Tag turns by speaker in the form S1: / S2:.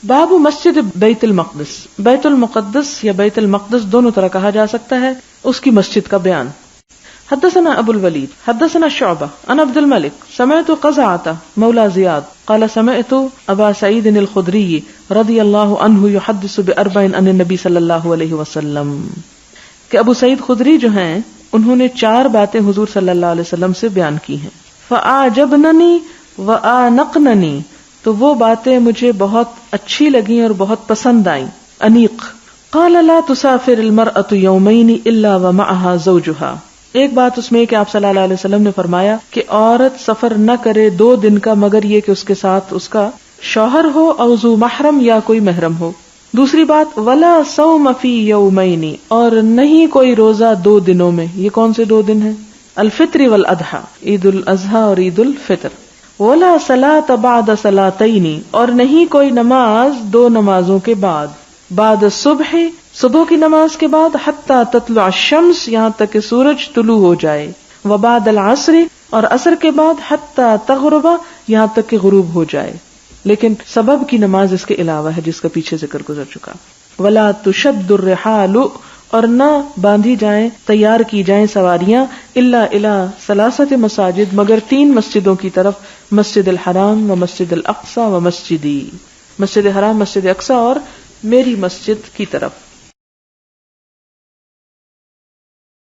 S1: باب مسجد بیت المقدس. بیت المقدس یا بیت المقدس دونوں طرح کہا جا سکتا ہے. اس کی مسجد کا بیان. حدثنا ابو الولید حدثنا شعبہ عن عبد الملک سمعت قزعة مولى زیاد قال سمعت ابا سعید الخدری رضی اللہ عنہ یحدث باربع عن النبی صلی اللہ علیہ وسلم کہ ابو سعید خدری جو ہیں انہوں نے 4 باتیں حضور صلی اللہ علیہ وسلم سے بیان کی ہیں. فاعجبننی وآنقننی، تو وہ باتیں مجھے بہت اچھی لگیں اور بہت پسند آئیں. انیق. قال لا تسافر المرأة یومین الا ومعها زوجها. ایک بات اس میں کہ آپ صلی اللہ علیہ وسلم نے فرمایا کہ عورت سفر نہ کرے 2 دن کا مگر یہ کہ اس کے ساتھ اس کا شوہر ہو او ذو محرم یا کوئی محرم ہو. دوسری بات ولا صوم فی یومین، اور نہیں کوئی روزہ 2 دنوں میں. یہ کون سے 2 دن ہیں؟ الفطر والاضحیٰ، عید الاضحیٰ اور عید الفطر. ولا صلاۃ بعد صلاتین، اور نہیں کوئی نماز 2 نمازوں کے بعد. بعد الصبح، صبح کی نماز کے بعد، حتی تطلع الشمس، یہاں تک کہ سورج طلوع ہو جائے. وبعد العصر، اور عصر کے بعد، حتی تغرب، یہاں تک کہ غروب ہو جائے. لیکن سبب کی نماز اس کے علاوہ ہے جس کا پیچھے ذکر گزر چکا. ولا تشد الرحال، اور نہ باندھی جائیں تیار کی جائیں سواریاں، الا الی 3 مساجد، مگر 3 مسجدوں کی طرف. مسجد الحرام و مسجد الاقصی و مسجدی، مسجد حرام، مسجد اقصی اور میری مسجد کی طرف.